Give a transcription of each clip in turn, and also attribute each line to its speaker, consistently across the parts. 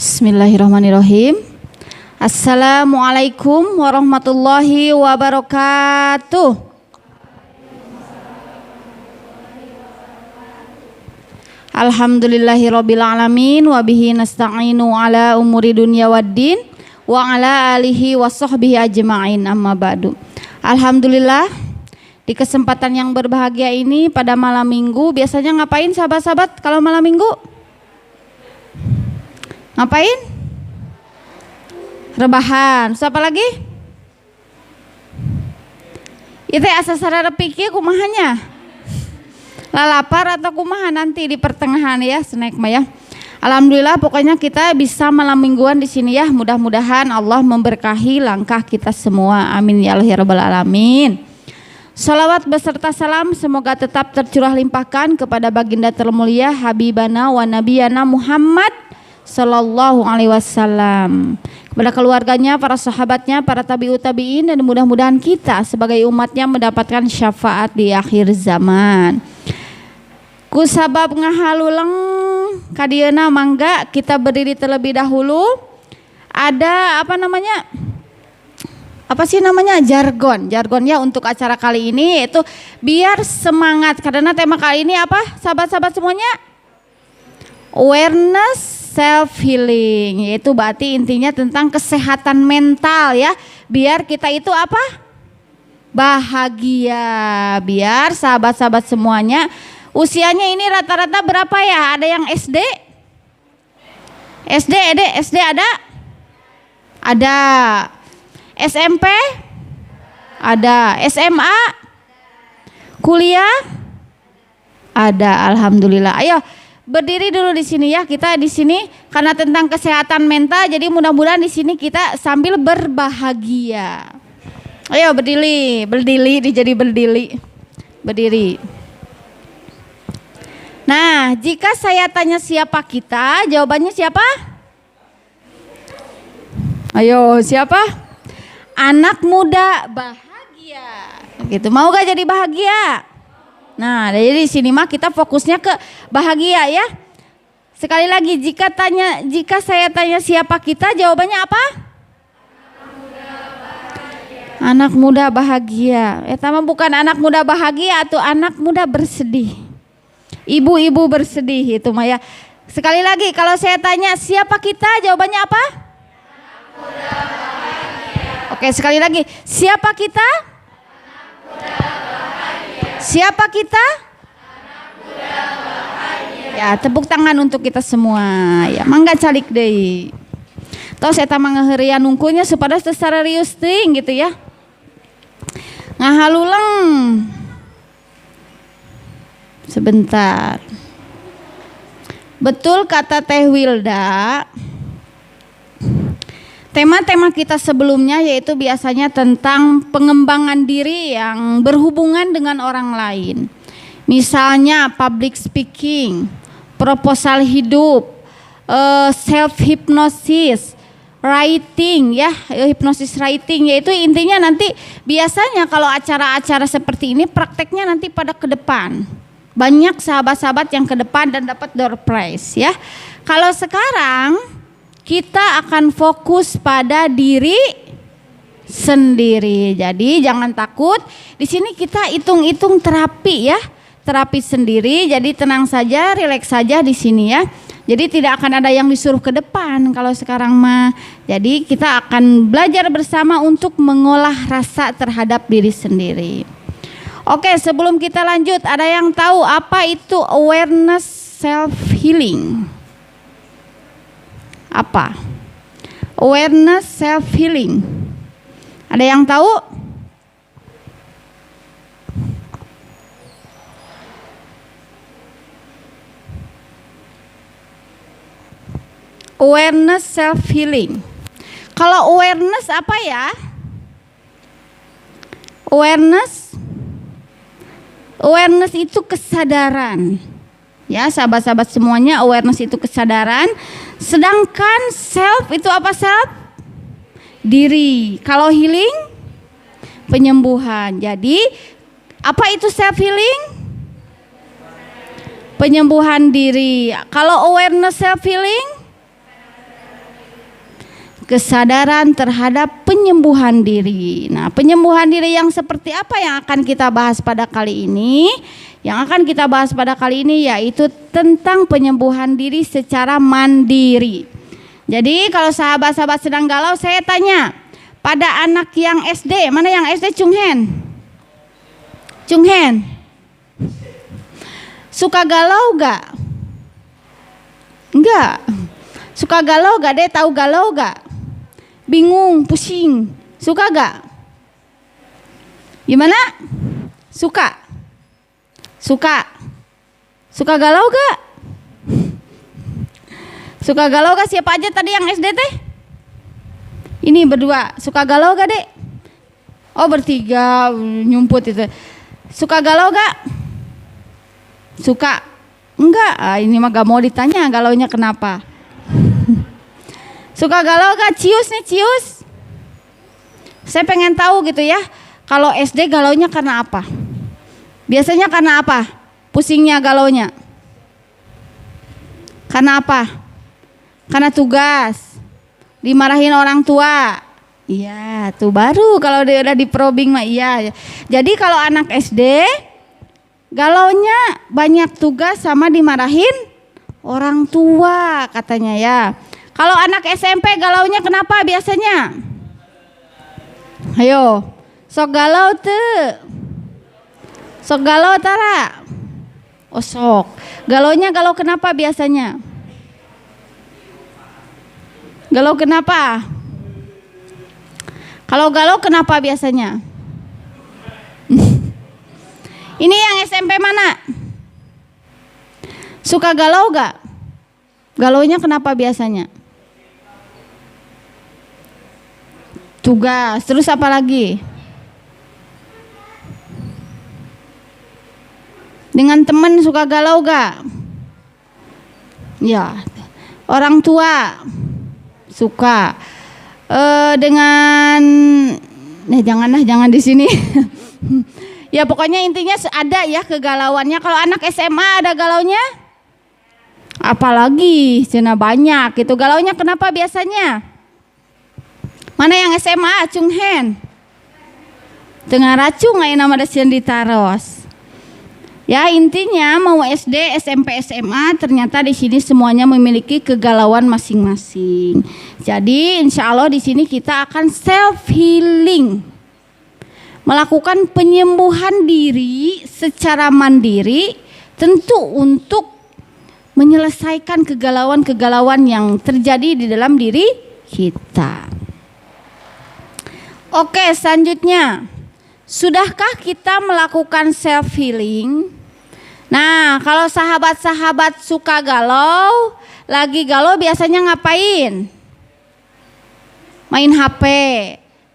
Speaker 1: Bismillahirrahmanirrahim. Assalamualaikum warahmatullahi wabarakatuh. Alhamdulillahirabbil alamin wa bihi nasta'inu ala umuri dunya waddin wa ala alihi washabbihi ajma'in, amma ba'du. Alhamdulillah, di kesempatan yang berbahagia ini pada malam minggu, biasanya ngapain sahabat-sahabat kalau malam minggu? Ngapain? Rebahan. Siapa lagi? Itu asa sarara pikir kumahanya. Lalapar atau kumaha nanti di pertengahan ya, snack mah ya. Alhamdulillah, pokoknya kita bisa malam mingguan di sini ya. Mudah-mudahan Allah memberkahi langkah kita semua. Amin ya Allah ya rabbal alamin. Salawat beserta salam semoga tetap tercurah limpahkan kepada baginda termulia Habibana wa Nabiyana Muhammad Sallallahu alaihi wasallam, kepada keluarganya, para sahabatnya, para tabi'ut tabi'in, dan mudah-mudahan kita sebagai umatnya mendapatkan syafaat di akhir zaman. Ku sabab ngahaluleng kadieuna mangga kita berdiri terlebih dahulu. Ada apa namanya? Apa sih namanya? Jargon ya untuk acara kali ini, yaitu biar semangat, karena tema kali ini apa sahabat-sahabat semuanya? Awareness self healing, yaitu berarti intinya tentang kesehatan mental ya, biar kita itu apa? Bahagia. Biar sahabat-sahabat semuanya usianya ini rata-rata berapa ya? Ada yang SD? SD ada? Ada. SMP? Ada. SMA? Kuliah? Ada. Alhamdulillah. Ayo berdiri dulu di sini ya, kita di sini karena tentang kesehatan mental, jadi mudah-mudahan di sini kita sambil berbahagia. Ayo berdiri, berdiri. Nah, jika saya tanya siapa kita, jawabannya siapa? Ayo, siapa? Anak muda bahagia. Gitu, mau gak jadi bahagia? Nah, jadi di sini mah kita fokusnya ke bahagia ya. Sekali lagi, jika saya tanya siapa kita, jawabannya apa? Anak muda bahagia. Mah bukan anak muda bahagia atau anak muda bersedih. Ibu-ibu bersedih itu mah ya. Sekali lagi, kalau saya tanya siapa kita, jawabannya apa? Anak muda bahagia. Oke, sekali lagi, siapa kita? Anak muda bahagia. Siapa kita? Anak muda bahagia. Ya, tepuk tangan untuk kita semua. Ya, mangga calik deui. Tos eta mah ngaheurean nungkunya supaya sesararius teuing gitu ya. Ngahaluleng. Sebentar. Betul kata Teh Wilda. Tema-tema kita sebelumnya yaitu biasanya tentang pengembangan diri yang berhubungan dengan orang lain. Misalnya public speaking, proposal hidup, self hypnosis, writing ya, hipnosis writing, yaitu intinya nanti biasanya kalau acara-acara seperti ini prakteknya nanti pada ke depan. Banyak sahabat-sahabat yang ke depan dan dapat door prize ya. Kalau sekarang kita akan fokus pada diri sendiri. Jadi jangan takut. Di sini kita hitung-hitung terapi ya, terapi sendiri. Jadi tenang saja, rileks saja di sini ya. Jadi tidak akan ada yang disuruh ke depan kalau sekarang mah. Jadi kita akan belajar bersama untuk mengolah rasa terhadap diri sendiri. Oke, sebelum kita lanjut, ada yang tahu apa itu awareness self healing? Apa? Awareness self healing. Ada yang tahu? Awareness self healing. Kalau awareness apa ya? Awareness itu kesadaran. Ya, sahabat-sahabat semuanya, awareness itu kesadaran. Sedangkan self itu apa self? Diri. Kalau healing? Penyembuhan. Jadi, apa itu self healing? Penyembuhan diri. Kalau awareness self healing? kesadaran terhadap penyembuhan diri. Nah, penyembuhan diri yang seperti apa yang akan kita bahas pada kali ini? Yang akan kita bahas pada kali ini yaitu tentang penyembuhan diri secara mandiri. Jadi kalau sahabat-sahabat sedang galau, saya tanya, pada anak yang SD, mana yang SD? Cunghen. Cunghen. Suka galau gak? Enggak. Suka galau gak deh? Tahu galau gak? Bingung, pusing. Suka gak? Gimana? Suka. Suka. Suka galau gak? Suka galau gak? Siapa aja tadi yang SD teh? Ini berdua. Suka galau gak dek? Oh bertiga nyumput itu. Suka galau gak? Suka. Enggak. Ini mah gak mau ditanya galaunya kenapa. Suka galau gak? Cius nih, cius. Saya pengen tahu gitu ya. Kalau SD galaunya karena apa? Biasanya karena apa? Pusingnya galaunya. Karena apa? Karena tugas, dimarahin orang tua. Iya, tuh baru kalau dia udah diprobing mah iya. Jadi kalau anak SD galaunya banyak tugas sama dimarahin orang tua katanya ya. Kalau anak SMP galaunya kenapa biasanya? Ayo, sok galau tuh. Sok galau Tara. Oh sok. Galaunya galau kenapa biasanya? Galau kenapa? Kalau galau kenapa biasanya? Ini yang SMP mana? Suka galau gak? Galaunya kenapa biasanya? Tugas, terus apa lagi? Dengan teman suka galau gak? Ya, orang tua suka. Dengan jangan di sini. Ya pokoknya intinya ada ya kegalauannya. Kalau anak SMA ada galaunya? Apalagi cina banyak itu galaunya kenapa biasanya? Mana yang SMA? Cunghen. Tengah racung nggak nama dasian ditaros. Ya intinya mau SD, SMP, SMA ternyata di sini semuanya memiliki kegalauan masing-masing. Jadi insya Allah di sini kita akan self healing, melakukan penyembuhan diri secara mandiri, tentu untuk menyelesaikan kegalauan-kegalauan yang terjadi di dalam diri kita. Oke, selanjutnya, sudahkah kita melakukan self healing? Nah, kalau sahabat-sahabat suka galau, lagi galau biasanya ngapain? Main HP.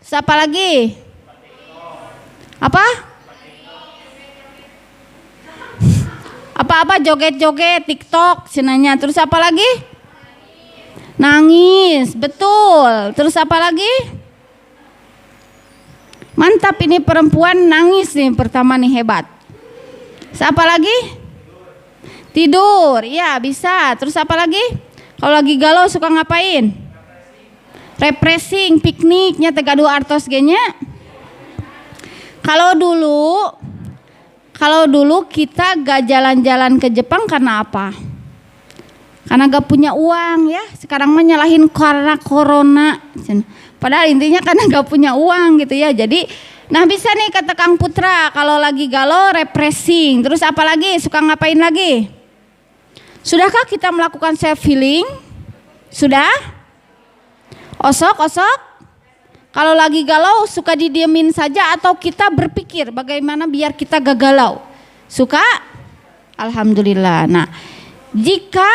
Speaker 1: Siapa lagi? Apa? Apa-apa joget-joget, TikTok, senanya. Terus apa lagi? Nangis, betul. Terus apa lagi? Mantap ini perempuan nangis nih pertama nih hebat. Apa lagi? Tidur, iya bisa. Terus apa lagi? Kalau lagi galau suka ngapain? Refreshing, pikniknya tegadu artos genya. Kalau dulu kita gak jalan-jalan ke Jepang karena apa? Karena gak punya uang ya. Sekarang mah nyalahin karena corona. Padahal intinya karena gak punya uang gitu ya. Jadi nah bisa nih kata Kang Putra, kalau lagi galau refreshing. Terus apa lagi? Suka ngapain lagi? Sudahkah kita melakukan self healing? Sudah? Osok. Kalau lagi galau suka didiemin saja atau kita berpikir bagaimana biar kita gak galau? Suka? Alhamdulillah. Nah, jika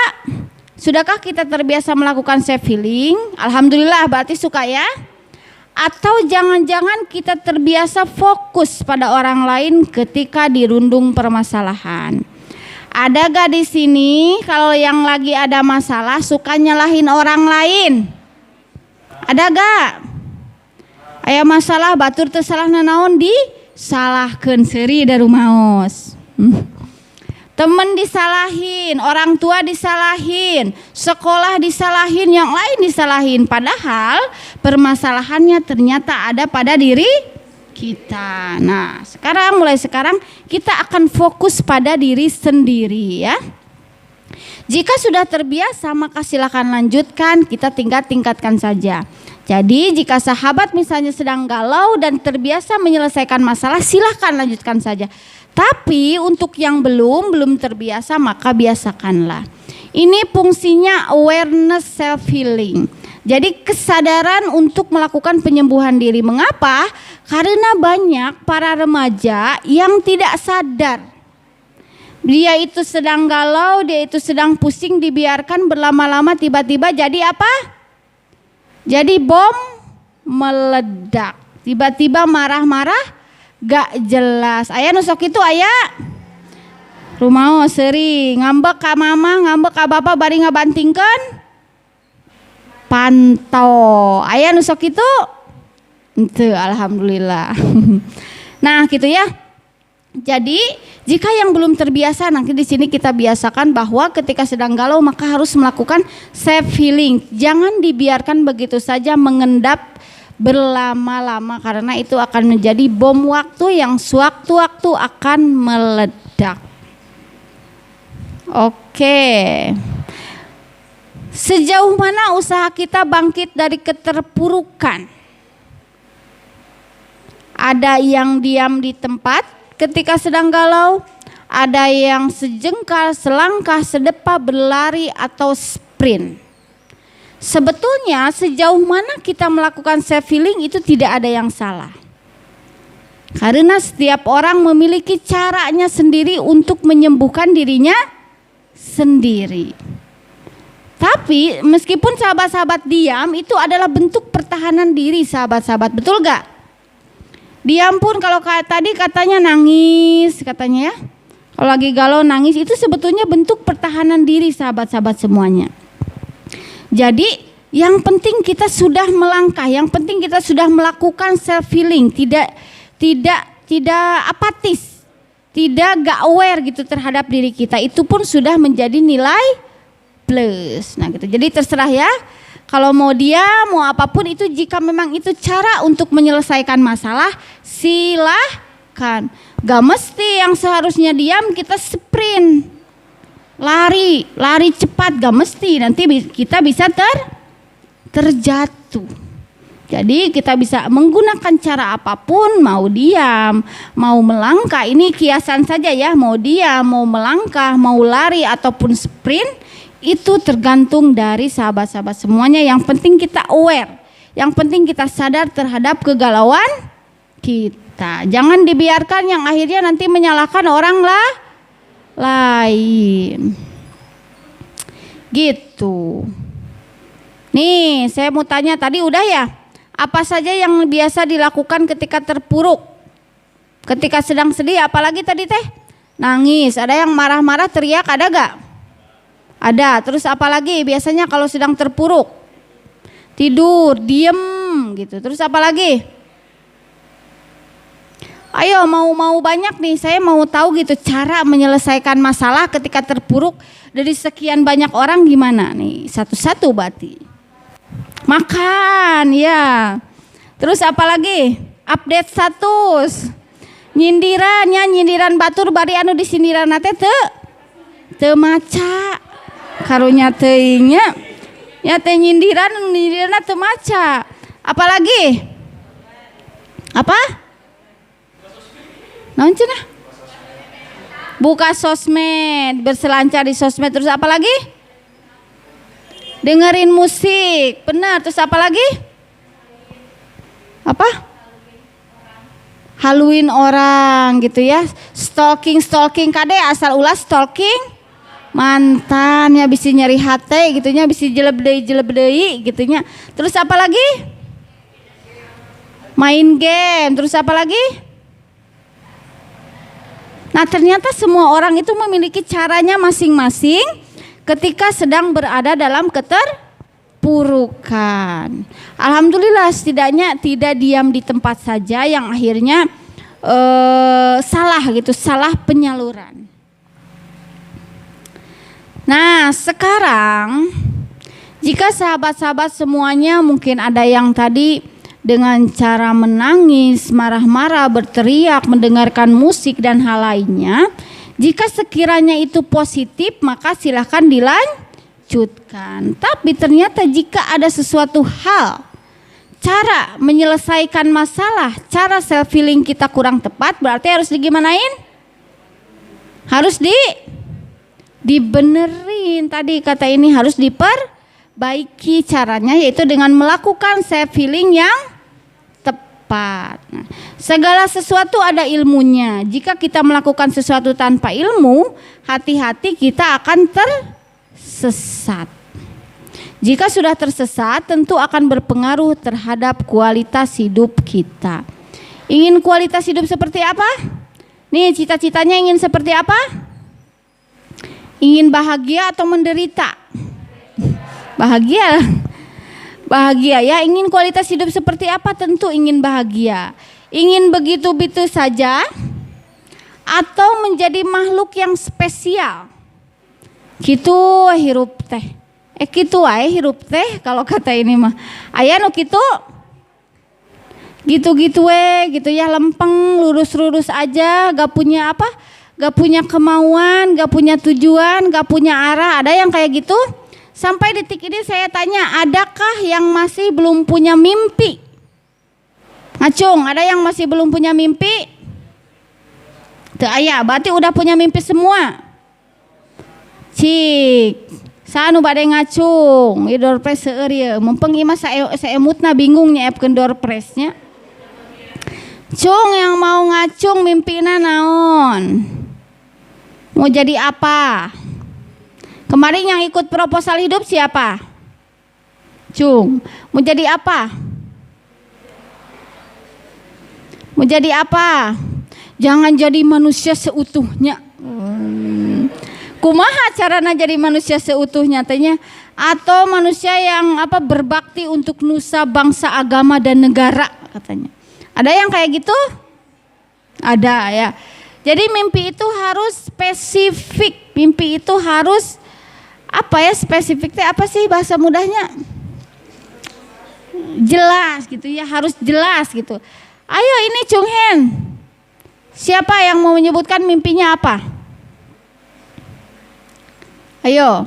Speaker 1: sudahkah kita terbiasa melakukan self healing? Alhamdulillah berarti suka ya. Atau jangan-jangan kita terbiasa fokus pada orang lain ketika dirundung permasalahan. Ada gak di sini kalau yang lagi ada masalah suka nyalahin orang lain? Ada gak? Aya masalah batur teu salah nanaon disalahkeun seuri da rumaos. teman disalahin, orang tua disalahin, sekolah disalahin, yang lain disalahin. Padahal permasalahannya ternyata ada pada diri kita. Nah, mulai sekarang kita akan fokus pada diri sendiri ya. Jika sudah terbiasa maka silakan lanjutkan, kita tinggal tingkatkan saja. Jadi jika sahabat misalnya sedang galau dan terbiasa menyelesaikan masalah, silakan lanjutkan saja. Tapi untuk yang belum terbiasa maka biasakanlah. Ini fungsinya awareness self healing. Jadi kesadaran untuk melakukan penyembuhan diri. Mengapa? Karena banyak para remaja yang tidak sadar. Dia itu sedang galau, dia itu sedang pusing, dibiarkan berlama-lama tiba-tiba jadi apa? Jadi bom meledak. Tiba-tiba marah-marah gak jelas. Ayah nusok itu ayah. Rumah seri ngambek ka mama, ngambek ka bapak bari ngabantingkeun. Pantau. Ayah nusok itu? Ente alhamdulillah. Nah, gitu ya. Jadi jika yang belum terbiasa, nanti di sini kita biasakan bahwa ketika sedang galau maka harus melakukan self healing. Jangan dibiarkan begitu saja mengendap berlama-lama karena itu akan menjadi bom waktu yang sewaktu-waktu akan meledak. Oke. Sejauh mana usaha kita bangkit dari keterpurukan? Ada yang diam di tempat ketika sedang galau, ada yang sejengkal, selangkah, sedepa, berlari atau sprint. Sebetulnya sejauh mana kita melakukan self healing itu tidak ada yang salah. Karena setiap orang memiliki caranya sendiri untuk menyembuhkan dirinya sendiri. Tapi meskipun sahabat-sahabat diam itu adalah bentuk pertahanan diri sahabat-sahabat, betul gak? Diam pun kalau tadi katanya nangis katanya ya. Kalau lagi galau nangis itu sebetulnya bentuk pertahanan diri sahabat-sahabat semuanya. Jadi yang penting kita sudah melangkah, yang penting kita sudah melakukan self healing, tidak apatis, tidak gak aware gitu terhadap diri kita. Itu pun sudah menjadi nilai plus. Nah gitu. Jadi terserah ya. Kalau mau diam, mau apapun itu, jika memang itu cara untuk menyelesaikan masalah, silahkan. Gak mesti yang seharusnya diam kita sprint, lari cepat, gak mesti. Nanti kita bisa terjatuh. Jadi kita bisa menggunakan cara apapun, mau diam, mau melangkah. Ini kiasan saja ya, mau diam, mau melangkah, mau lari ataupun sprint. Itu tergantung dari sahabat-sahabat semuanya. Yang penting kita aware, yang penting kita sadar terhadap kegalauan kita. Jangan dibiarkan yang akhirnya nanti menyalahkan orang lain. Gitu. Nih saya mau tanya tadi udah ya. Apa saja yang biasa dilakukan ketika terpuruk? Ketika sedang sedih, apalagi tadi teh? Nangis, ada yang marah-marah teriak, ada gak? Ada. Terus apalagi biasanya kalau sedang terpuruk? Tidur, diem gitu. Terus apalagi? Ayo mau banyak nih, saya mau tahu gitu cara menyelesaikan masalah ketika terpuruk dari sekian banyak orang gimana nih? Satu-satu berarti. Makan ya. Terus apalagi? Update status. Nyindiran batur bari anu disindiran teh teu maca. Karunya teuingnya ya teh nyindiran teu maca. Apalagi? Apa? Naon cenah? Buka sosmed, berselancar di sosmed. Terus apa lagi? Dengerin musik. Benar. Terus apa lagi? Apa? Haluin orang gitu ya. Stalking kade asal ulah stalking mantan ya, bisa nyari hati gitunya, bisa jeleb deui gitunya. Terus apa lagi? Main game. Terus apa lagi? Nah ternyata semua orang itu memiliki caranya masing-masing ketika sedang berada dalam keterpurukan. Alhamdulillah setidaknya tidak diam di tempat saja yang akhirnya salah penyaluran. Nah, sekarang jika sahabat-sahabat semuanya mungkin ada yang tadi dengan cara menangis, marah-marah, berteriak, mendengarkan musik dan hal lainnya, jika sekiranya itu positif maka silahkan dilanjutkan. Tapi ternyata jika ada sesuatu hal, cara menyelesaikan masalah, cara self healing kita kurang tepat, berarti harus digimanain? Harus dibenerin. Tadi kata ini harus diperbaiki caranya, yaitu dengan melakukan self healing yang tepat. Nah, segala sesuatu ada ilmunya. Jika kita melakukan sesuatu tanpa ilmu, hati-hati kita akan tersesat. Jika sudah tersesat, tentu akan berpengaruh terhadap kualitas hidup kita. Ingin kualitas hidup seperti apa? Nih, cita-citanya ingin seperti apa? Ingin bahagia atau menderita? Bahagia. Bahagia ya. Ingin kualitas hidup seperti apa? Tentu ingin bahagia. Ingin begitu-begitu saja atau menjadi makhluk yang spesial? Gitu hirup teh. Kitu wae hirup teh kalau kata ini mah. Aya nu kitu. Gitu-gitu gitu ya, lempeng, lurus-lurus aja, gak punya apa? Gak punya kemauan, gak punya tujuan, gak punya arah. Ada yang kayak gitu? Sampai detik ini saya tanya, adakah yang masih belum punya mimpi? Ngacung, ada yang masih belum punya mimpi? Teu aya, berarti udah punya mimpi semua. Cik. Sanu bade ngacung, ieu door prize seueur ieu. Mumpung ieu mah saemutna bingung nyaepkeun door prize-nya. Cung yang mau ngacung mimpina naon? Mau jadi apa? Kemarin yang ikut proposal hidup siapa? Cung, mau jadi apa? Mau jadi apa? Jangan jadi manusia seutuhnya. Kumaha carana jadi manusia seutuhnya tanya? Atau manusia yang apa berbakti untuk nusa, bangsa, agama dan negara katanya. Ada yang kayak gitu? Ada ya. Jadi mimpi itu harus spesifik. Mimpi itu harus apa ya, spesifiknya apa sih bahasa mudahnya? Jelas gitu ya, harus jelas gitu. Ayo ini Chung Hen. Siapa yang mau menyebutkan mimpinya apa? Ayo,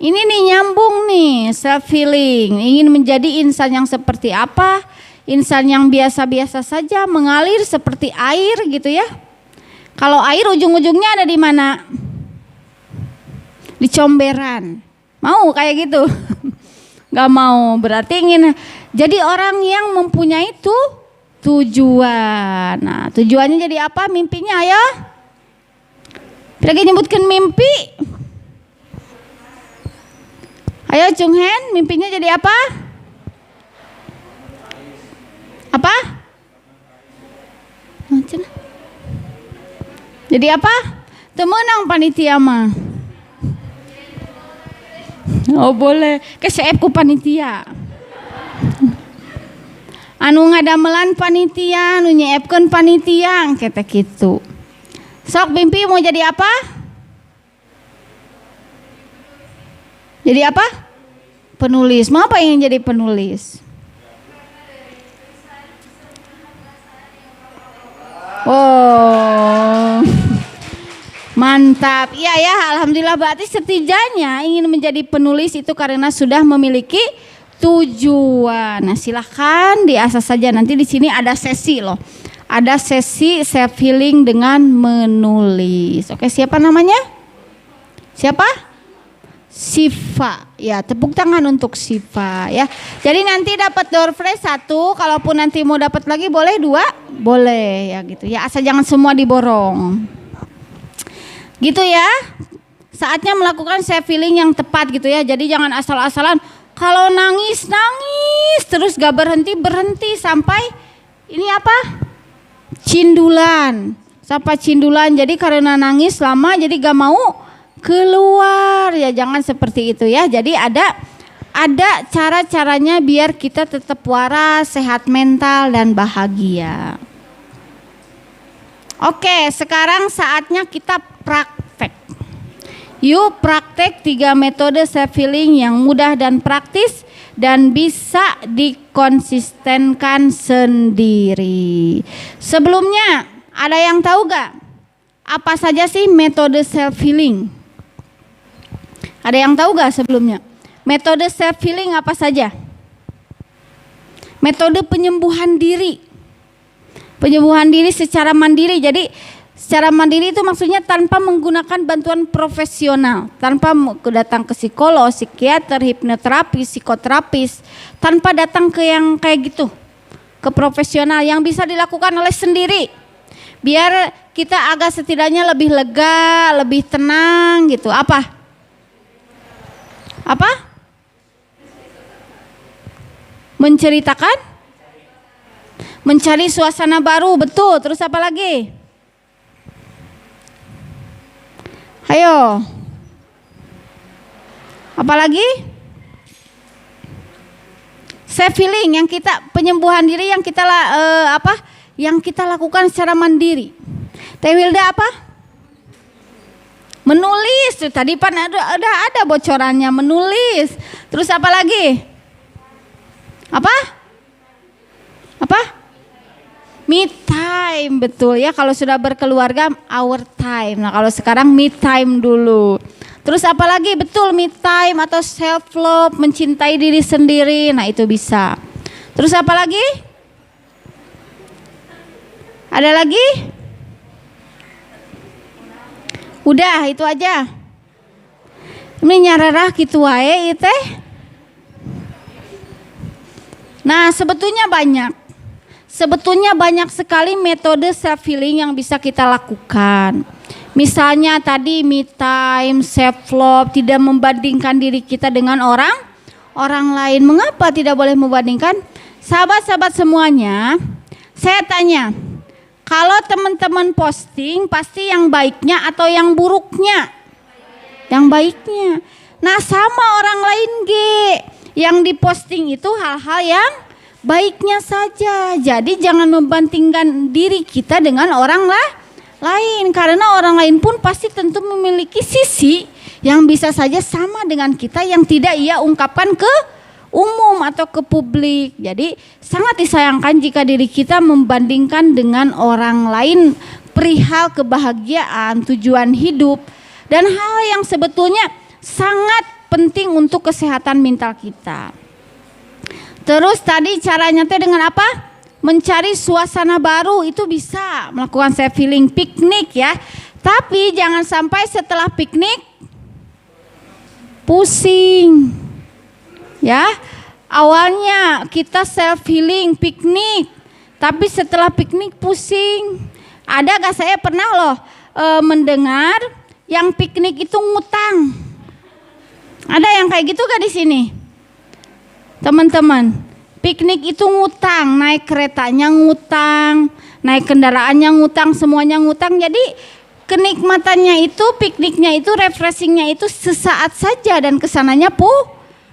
Speaker 1: ini nih nyambung nih, self healing. Ingin menjadi insan yang seperti apa? Insan yang biasa-biasa saja, mengalir seperti air gitu ya. Kalau air ujung-ujungnya ada di mana? Di comberan. Mau kayak gitu? Gak mau, berarti ingin jadi orang yang mempunyai tujuan. Nah, tujuannya jadi apa? Mimpinya ayo. Lagi nyebutkan mimpi. Ayo Chung Hen, mimpinya jadi apa? Apa? Jadi apa? Temenang panitia mah. Oh boleh, keseep ku panitia. Anu ngadamelan panitia, anu nyeepkeun panitia, kata gitu. Sok mimpi mau jadi apa? Jadi apa? Penulis. Mau apa yang jadi penulis? Oh, mantap. Iya ya, alhamdulillah. Berarti setidaknya ingin menjadi penulis itu karena sudah memiliki tujuan. Nah, silahkan diasah saja. Nanti di sini ada sesi loh. Ada sesi self healing dengan menulis. Oke, siapa namanya? Siapa? Siva, ya tepuk tangan untuk Siva ya. Jadi nanti dapat door prize 1, kalaupun nanti mau dapat lagi boleh 2, boleh ya gitu ya. Asal jangan semua diborong. Gitu ya. Saatnya melakukan self healing yang tepat gitu ya. Jadi jangan asal-asalan. Kalau nangis terus gak berhenti sampai ini apa? Cindulan. Sampai cindulan. Jadi karena nangis lama jadi gak mau keluar ya, jangan seperti itu ya. Jadi ada cara-caranya biar kita tetap waras, sehat mental dan bahagia. Oke, sekarang saatnya kita praktek. Yuk praktek 3 metode self healing yang mudah dan praktis dan bisa dikonsistenkan sendiri. Sebelumnya, ada yang tahu gak apa saja sih metode self healing? Ada yang tahu gak sebelumnya? Metode self healing apa saja? Metode penyembuhan diri. Penyembuhan diri secara mandiri. Jadi secara mandiri itu maksudnya tanpa menggunakan bantuan profesional, tanpa datang ke psikolog, psikiater, hipnoterapi, psikoterapis, tanpa datang ke yang kayak gitu, ke profesional, yang bisa dilakukan oleh sendiri. Biar kita agak setidaknya lebih lega, lebih tenang gitu. Apa? Menceritakan? Mencari suasana baru, betul. Terus apa lagi? Ayo. Apalagi? Self healing yang kita, penyembuhan diri yang kita yang kita lakukan secara mandiri. Teh Wilda apa? Menulis. Tadi pan ada bocorannya, menulis. Terus apa lagi? Apa? Me time, betul ya. Kalau sudah berkeluarga, our time. Nah, kalau sekarang me time dulu. Terus apa lagi? Betul, me time atau self love, mencintai diri sendiri. Nah, itu bisa. Terus apa lagi? Ada lagi? Udah, itu aja. Ini nyararah gitu wae teh. Nah, sebetulnya banyak sekali metode self healing yang bisa kita lakukan. Misalnya tadi me time, self love, tidak membandingkan diri kita dengan orang lain. Mengapa tidak boleh membandingkan? Sahabat-sahabat semuanya, saya tanya, kalau teman-teman posting pasti yang baiknya atau yang buruknya? Yang baiknya. Nah, sama orang lain yang diposting itu hal-hal yang baiknya saja. Jadi jangan membandingkan diri kita dengan orang lain, karena orang lain pun pasti tentu memiliki sisi yang bisa saja sama dengan kita yang tidak ia ungkapkan ke umum atau ke publik. Jadi sangat disayangkan jika diri kita membandingkan dengan orang lain perihal kebahagiaan, tujuan hidup, dan hal yang sebetulnya sangat penting untuk kesehatan mental kita. Terus tadi caranya teh dengan apa? Mencari suasana baru, itu bisa melakukan self healing, piknik ya. Tapi jangan sampai setelah piknik pusing. Ya. Awalnya kita self healing, piknik, tapi setelah piknik pusing. Ada gak, saya pernah loh mendengar yang piknik itu ngutang. Ada yang kayak gitu gak di sini? Teman-teman, piknik itu ngutang, naik keretanya ngutang, naik kendaraannya ngutang, semuanya ngutang. Jadi kenikmatannya itu, pikniknya itu, refreshingnya itu sesaat saja dan kesananya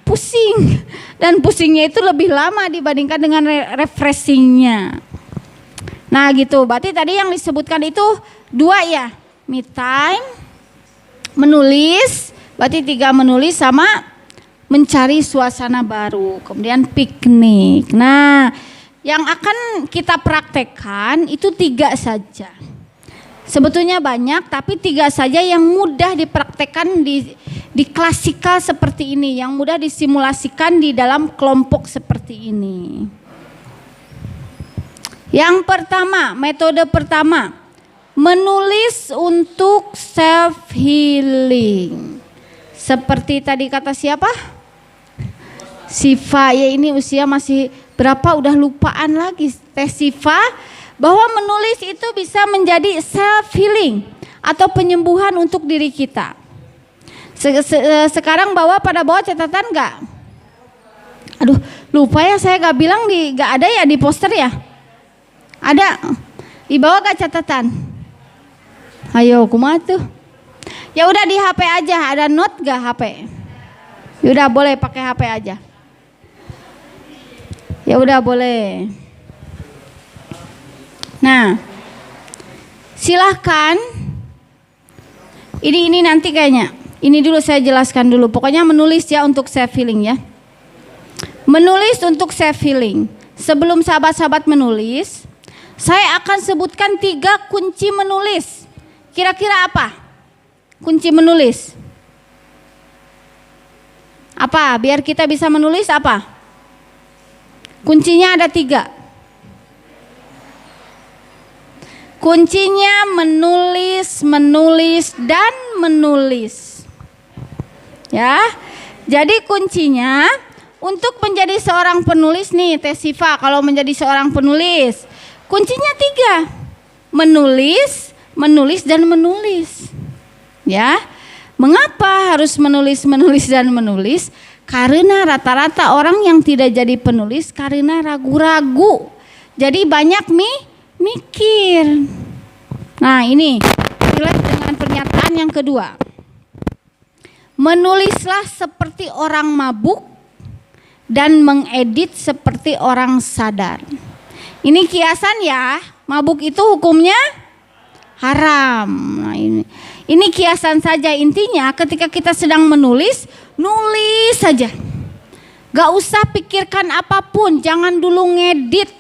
Speaker 1: pusing. Dan pusingnya itu lebih lama dibandingkan dengan refreshingnya. Nah gitu, berarti tadi yang disebutkan itu 2 ya, me time, menulis, berarti 3 menulis sama mencari suasana baru, kemudian piknik. Nah, yang akan kita praktekkan itu 3 saja. Sebetulnya banyak, tapi 3 saja yang mudah dipraktekkan di klasikal seperti ini, yang mudah disimulasikan di dalam kelompok seperti ini. Yang pertama, metode pertama, menulis untuk self healing. Seperti tadi kata siapa? Siva, ya ini usia masih berapa udah lupaan lagi. Teh Siva, bahwa menulis itu bisa menjadi self healing atau penyembuhan untuk diri kita. Sekarang pada bawa catatan enggak? Aduh, lupa ya, saya enggak bilang enggak ada ya di poster ya? Ada. Di bawah enggak catatan? Ayo, kumaha tuh? Ya udah di HP aja, ada note enggak HP? Ya udah boleh pakai HP aja. Ya udah boleh. Nah, silahkan. Ini nanti kayaknya. Ini dulu saya jelaskan dulu. Pokoknya menulis ya untuk self healing ya. Menulis untuk self healing. Sebelum sahabat-sahabat menulis, saya akan sebutkan 3 kunci menulis. Kira-kira apa? Kunci menulis. Apa? Biar kita bisa menulis apa? Kuncinya ada 3. Kuncinya menulis, menulis, dan menulis. Ya, jadi kuncinya untuk menjadi seorang penulis nih, Teh Siva, kalau menjadi seorang penulis, kuncinya 3. Menulis, menulis, dan menulis. Ya, mengapa harus menulis, menulis, dan menulis? Karena rata-rata orang yang tidak jadi penulis karena ragu-ragu. Jadi banyak mikir. Nah ini relate dengan pernyataan yang kedua. Menulislah seperti orang mabuk dan mengedit seperti orang sadar. Ini kiasan ya, mabuk itu hukumnya haram. Nah ini kiasan saja, intinya ketika kita sedang menulis, nulis saja. Gak usah pikirkan apapun, jangan dulu ngedit.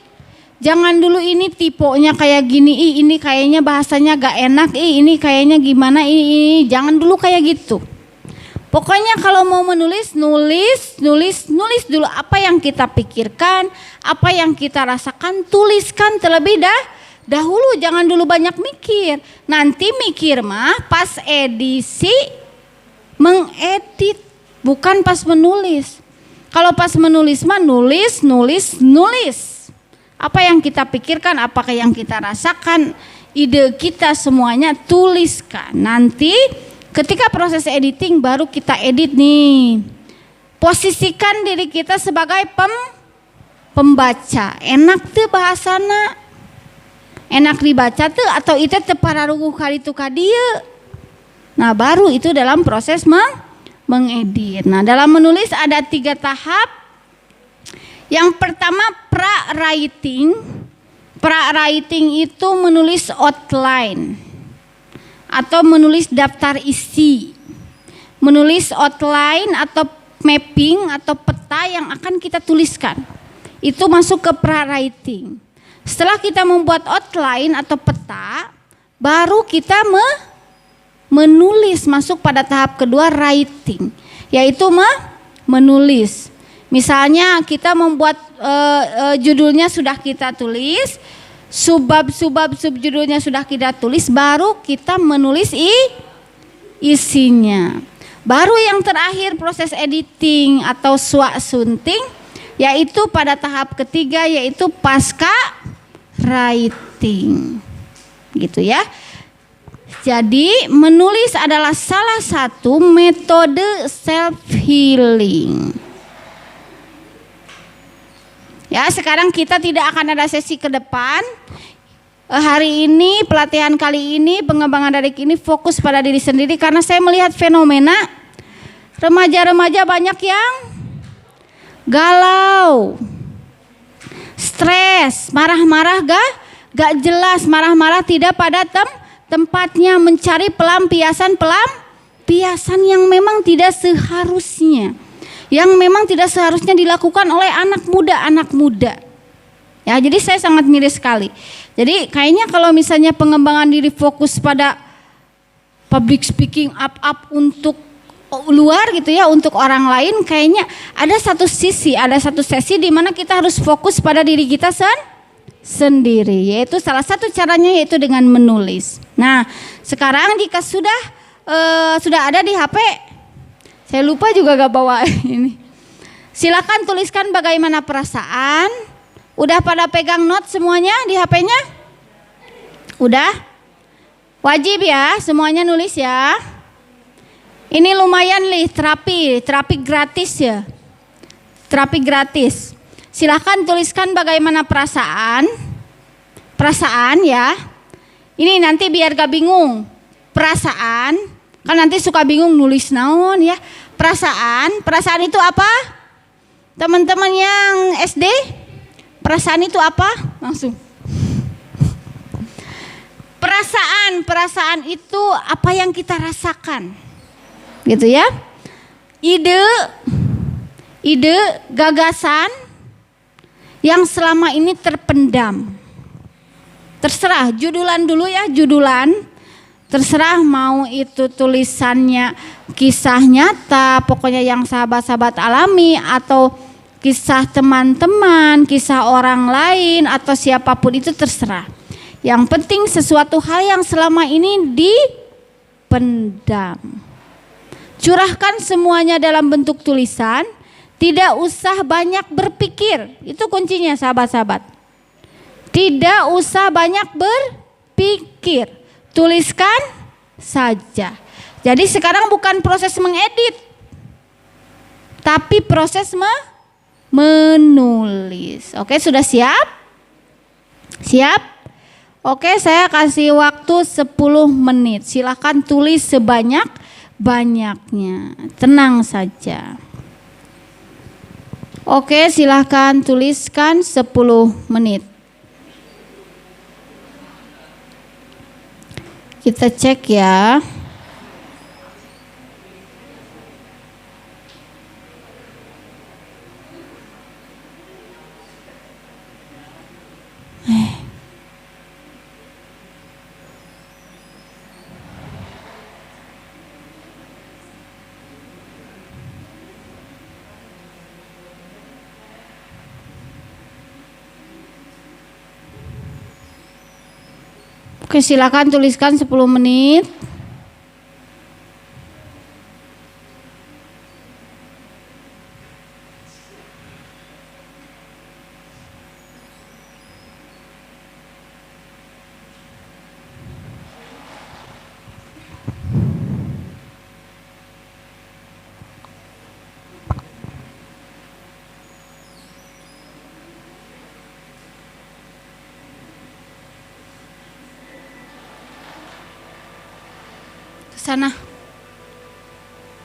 Speaker 1: Jangan dulu ini tipenya kayak gini, ini kayaknya bahasanya gak enak, ini kayaknya gimana, ini. Jangan dulu kayak gitu. Pokoknya kalau mau menulis, nulis dulu apa yang kita pikirkan, apa yang kita rasakan, tuliskan terlebih dahulu. Jangan dulu banyak mikir. Nanti mikir mah pas edisi mengedit, bukan pas menulis. Kalau pas menulis mah nulis. Apa yang kita pikirkan, apakah yang kita rasakan, ide kita semuanya tuliskan. Nanti ketika proses editing baru kita edit nih. Posisikan diri kita sebagai pembaca. Enak tuh bahasana. Enak dibaca tuh atau itu tepararuguh kali itu kadieu. Nah baru itu dalam proses mengedit. Nah dalam menulis ada 3 tahap. Yang pertama pra-writing. Pra-writing itu menulis outline atau menulis daftar isi. Menulis outline atau mapping atau peta yang akan kita tuliskan. Itu masuk ke pra-writing. Setelah kita membuat outline atau peta, baru kita menulis, masuk pada tahap kedua writing, yaitu menulis. Misalnya kita membuat judulnya sudah kita tulis, subbab subjudulnya sudah kita tulis, baru kita menulis isinya. Baru yang terakhir proses editing atau swak sunting, yaitu pada tahap ketiga, yaitu pasca writing. Gitu ya. Jadi menulis adalah salah satu metode self healing. Ya, sekarang kita tidak akan ada sesi ke depan. Hari ini, pelatihan kali ini, pengembangan dari ini fokus pada diri sendiri karena saya melihat fenomena remaja-remaja banyak yang galau, stres, marah-marah gak jelas, marah-marah tidak pada tempatnya, mencari pelampiasan yang memang tidak seharusnya. Yang memang tidak seharusnya dilakukan oleh anak muda. Ya, jadi saya sangat miris sekali. Jadi kayaknya kalau misalnya pengembangan diri fokus pada public speaking up untuk luar gitu ya, untuk orang lain, kayaknya ada satu sesi di mana kita harus fokus pada diri kita sendiri, yaitu salah satu caranya yaitu dengan menulis. Nah, sekarang jika sudah ada di HP, saya lupa juga gak bawa ini. Silakan tuliskan bagaimana perasaan. Udah pada pegang note semuanya di HP-nya? Udah? Wajib ya, semuanya nulis ya. Ini lumayan nih, terapi gratis ya. Terapi gratis. Silakan tuliskan bagaimana perasaan ya. Ini nanti biar gak bingung. Perasaan. Kan nanti suka bingung nulis naon ya. Perasaan itu apa? Teman-teman yang SD, perasaan itu apa? Langsung. Perasaan itu apa yang kita rasakan. Gitu ya. Ide, gagasan yang selama ini terpendam. Terserah judulan dulu ya, judulan. Terserah mau itu tulisannya kisah nyata, pokoknya yang sahabat-sahabat alami, atau kisah teman-teman, kisah orang lain, atau siapapun itu terserah. Yang penting sesuatu hal yang selama ini dipendam. Curahkan semuanya dalam bentuk tulisan, tidak usah banyak berpikir. Itu kuncinya sahabat-sahabat. Tidak usah banyak berpikir. Tuliskan saja. Jadi sekarang bukan proses mengedit, tapi proses menulis. Oke, sudah siap? Siap? Oke, saya kasih waktu 10 menit. Silakan tulis sebanyak-banyaknya. Tenang saja. Oke, silakan tuliskan 10 menit. Kita cek ya. Oke, silakan tuliskan 10 menit. Sana,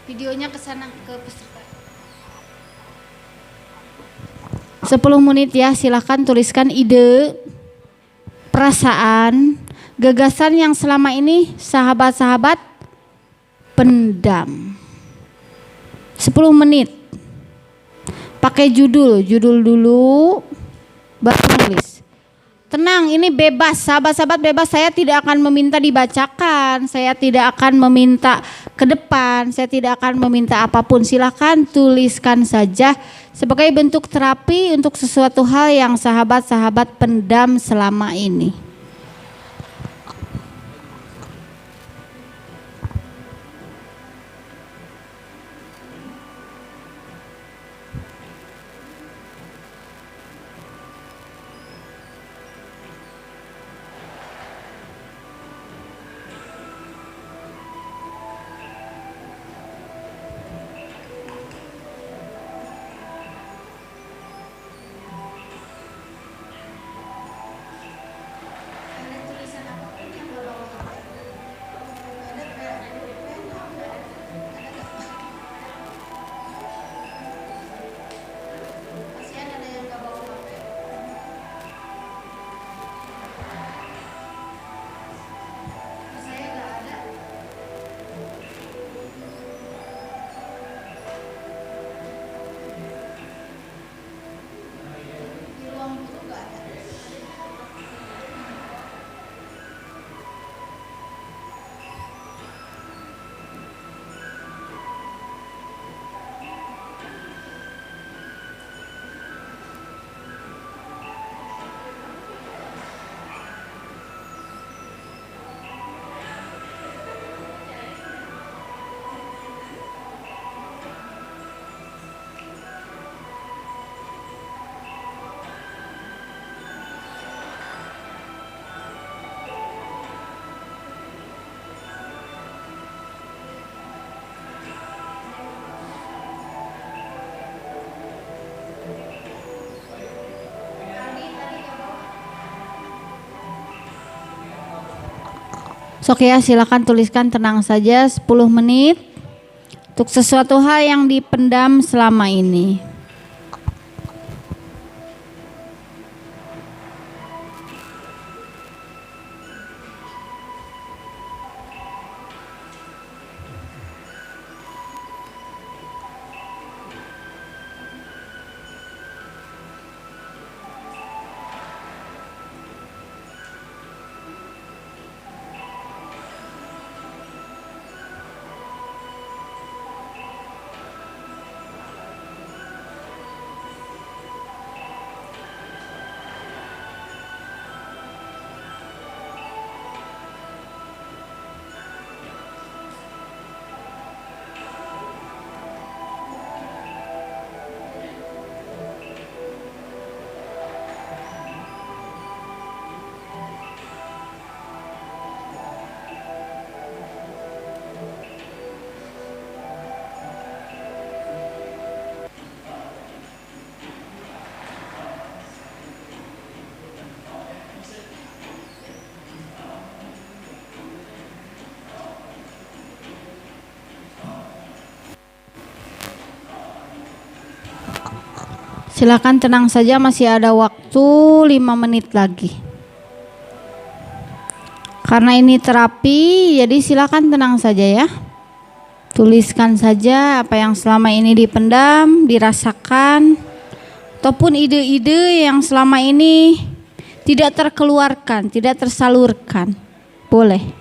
Speaker 1: videonya ke sana, ke peserta. 10 menit ya, silahkan tuliskan ide, perasaan, gagasan yang selama ini sahabat-sahabat pendam. 10 menit. Pakai judul dulu, baru nulis. Tenang, ini bebas, sahabat-sahabat bebas. Saya tidak akan meminta dibacakan, saya tidak akan meminta ke depan, saya tidak akan meminta apapun. Silakan tuliskan saja sebagai bentuk terapi untuk sesuatu hal yang sahabat-sahabat pendam selama ini. Sok ya, silakan tuliskan, tenang saja, 10 menit untuk sesuatu hal yang dipendam selama ini. Silakan tenang saja, masih ada waktu 5 menit lagi. Karena ini terapi, jadi silakan tenang saja ya. Tuliskan saja apa yang selama ini dipendam, dirasakan, ataupun ide-ide yang selama ini tidak terkeluarkan, tidak tersalurkan. Boleh.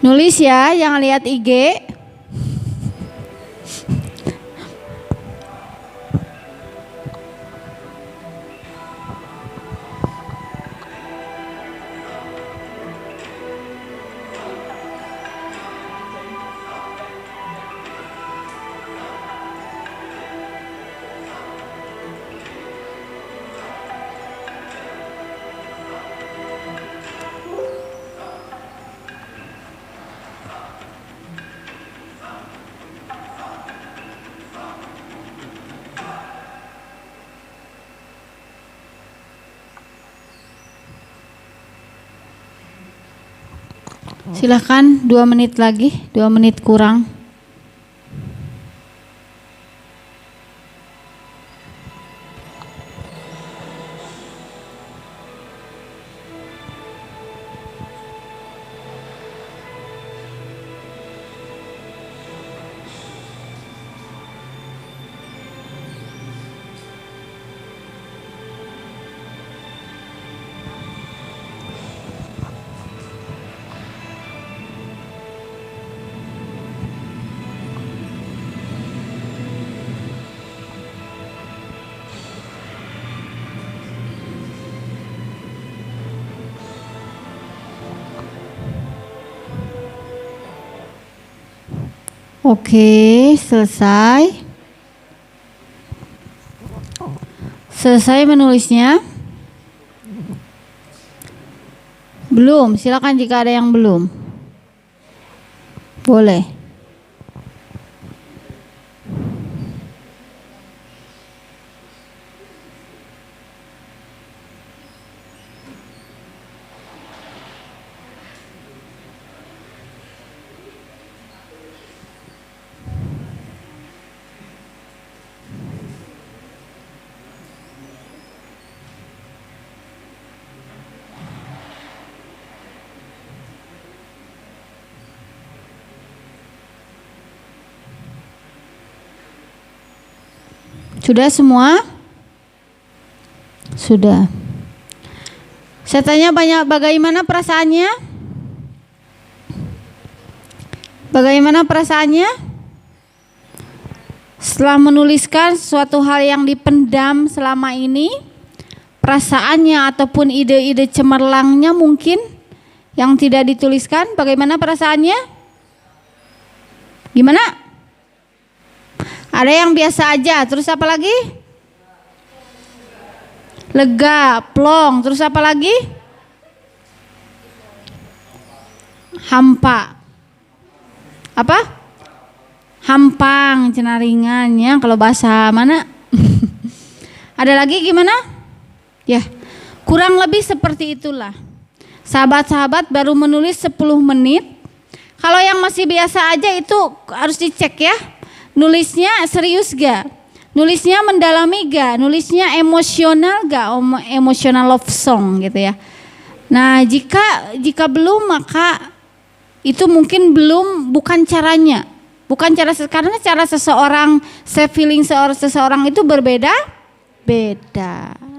Speaker 1: Nulis ya, jangan lihat IG. Silahkan 2 menit lagi, 2 menit kurang. Oke, selesai. Selesai menulisnya? Belum, silakan jika ada yang belum. Boleh. Sudah semua? Sudah. Saya tanya bagaimana perasaannya? Bagaimana perasaannya? Setelah menuliskan suatu hal yang dipendam selama ini, perasaannya ataupun ide-ide cemerlangnya mungkin yang tidak dituliskan, bagaimana perasaannya? Gimana? Ada yang biasa aja, terus apa lagi? Lega, plong, terus apa lagi? Hampa. Apa? Hampang, cenaringannya kalau bahasa mana? Ada lagi gimana? Ya, kurang lebih seperti itulah. Sahabat-sahabat baru menulis 10 menit. Kalau yang masih biasa aja itu harus dicek ya. Nulisnya serius gak? Nulisnya mendalami gak? Nulisnya emosional gak? Emotional love song gitu ya. Nah, jika belum maka itu mungkin bukan caranya. Bukan karena cara seseorang self healing seseorang itu beda.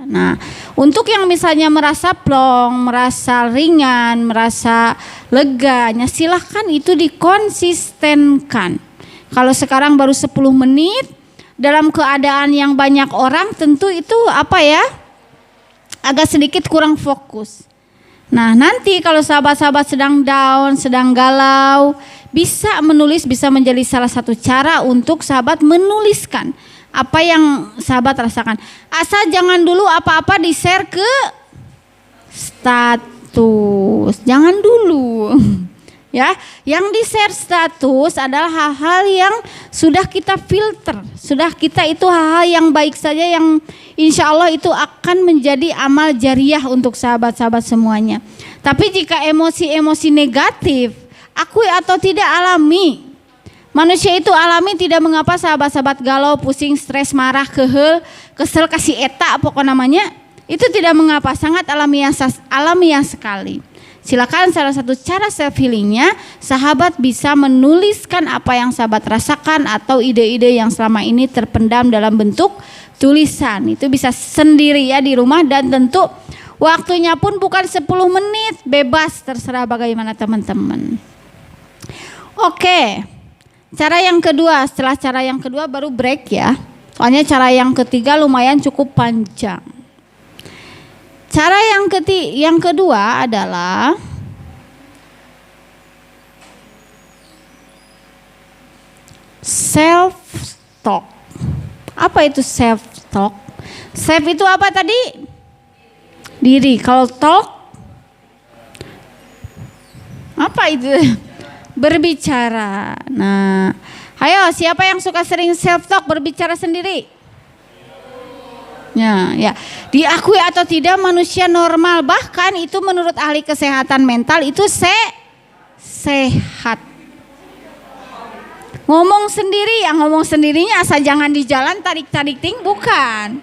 Speaker 1: Nah, untuk yang misalnya merasa plong, merasa ringan, merasa leganya, silahkan itu dikonsistenkan. Kalau sekarang baru 10 menit dalam keadaan yang banyak orang, tentu itu agak sedikit kurang fokus. Nah, nanti kalau sahabat-sahabat sedang down, sedang galau, bisa menjadi salah satu cara untuk sahabat menuliskan apa yang sahabat rasakan. Asal jangan dulu apa-apa di-share ke status. Jangan dulu. Ya, yang di-share status adalah hal-hal yang sudah kita filter. Sudah kita itu hal-hal yang baik saja, yang insya Allah itu akan menjadi amal jariah untuk sahabat-sahabat semuanya. Tapi jika emosi-emosi negatif, akui atau tidak alami. Manusia itu alami, tidak mengapa sahabat-sahabat galau, pusing, stres, marah, kesel, kasih eta pokok namanya. Itu tidak mengapa, sangat alamiah sekali. Silakan salah satu cara self healingnya, sahabat bisa menuliskan apa yang sahabat rasakan atau ide-ide yang selama ini terpendam dalam bentuk tulisan. Itu bisa sendiri ya di rumah, dan tentu waktunya pun bukan 10 menit, bebas, terserah bagaimana teman-teman. Oke. Cara yang kedua, setelah cara yang kedua baru break ya. Soalnya cara yang ketiga lumayan cukup panjang. Cara yang kedua adalah self talk. Apa itu self talk? Self itu apa tadi? Diri. Kalau talk apa itu? Berbicara. Nah, ayo siapa yang suka sering self talk, berbicara sendiri? Ya, diakui atau tidak manusia normal, bahkan itu menurut ahli kesehatan mental itu sehat. Ngomong sendiri, yang ngomong sendirinya asal jangan di jalan tarik-tarik ting, bukan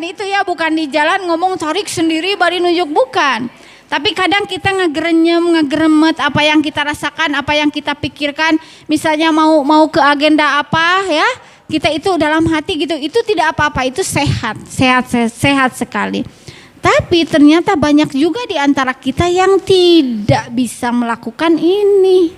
Speaker 1: itu ya, bukan di jalan ngomong tarik sendiri bari nunjuk, bukan. Tapi kadang kita ngegeremet apa yang kita rasakan, apa yang kita pikirkan, misalnya mau ke agenda apa ya, kita itu dalam hati gitu, itu tidak apa-apa, itu sehat sekali. Tapi ternyata banyak juga di antara kita yang tidak bisa melakukan ini.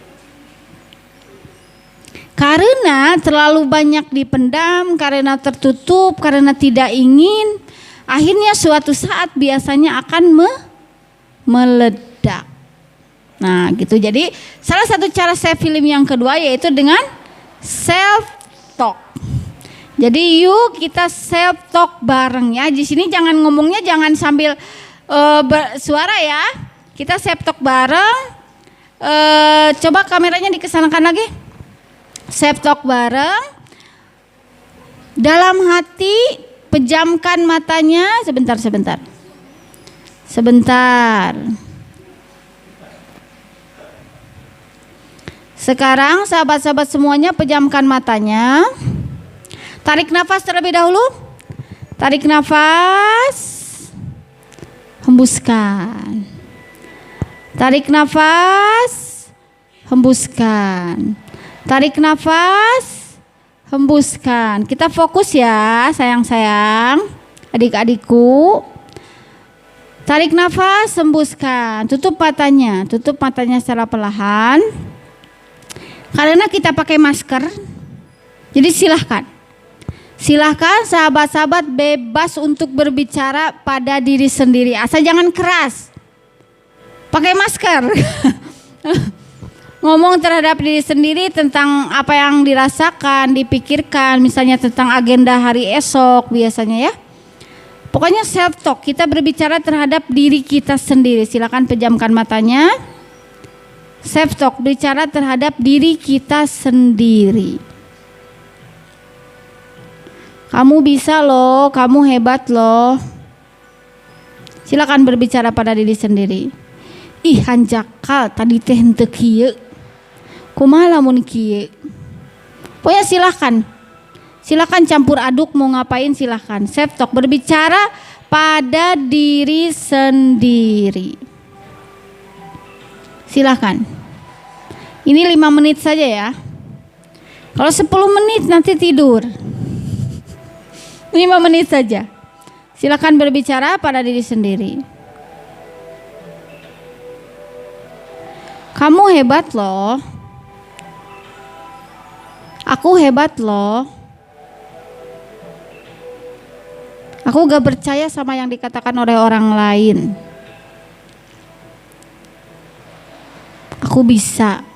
Speaker 1: Karena terlalu banyak dipendam, karena tertutup, karena tidak ingin, akhirnya suatu saat biasanya akan meledak. Nah gitu, jadi salah satu cara self healing yang kedua yaitu dengan self talk. Jadi yuk kita self talk bareng ya. Di sini jangan ngomongnya jangan sambil bersuara ya. Kita self talk bareng. Coba kameranya dikesanakan lagi. Self talk bareng. Dalam hati pejamkan matanya sebentar. Sekarang sahabat-sahabat semuanya pejamkan matanya. Tarik nafas terlebih dahulu. Tarik nafas. Hembuskan. Tarik nafas. Hembuskan. Tarik nafas. Hembuskan. Kita fokus ya sayang-sayang. Adik-adikku. Tarik nafas, hembuskan. Tutup matanya secara perlahan. Karena kita pakai masker, jadi silahkan sahabat-sahabat bebas untuk berbicara pada diri sendiri. Asal jangan keras. Pakai masker. Ngomong terhadap diri sendiri tentang apa yang dirasakan, dipikirkan, misalnya tentang agenda hari esok biasanya ya. Pokoknya self talk, kita berbicara terhadap diri kita sendiri. Silakan pejamkan matanya. Self talk, bicara terhadap diri kita sendiri. Kamu bisa loh, kamu hebat loh. Silakan berbicara pada diri sendiri. Ih hanjakal tadi teh henteu kieu. Kumaha lamun kieu? Pokoknya silakan campur aduk mau ngapain silakan. Self talk, berbicara pada diri sendiri. Silakan. Ini 5 menit saja ya. Kalau 10 menit nanti tidur. 5 menit saja. Silakan berbicara pada diri sendiri. Kamu hebat loh. Aku hebat loh. Aku gak percaya sama yang dikatakan oleh orang lain. Aku bisa.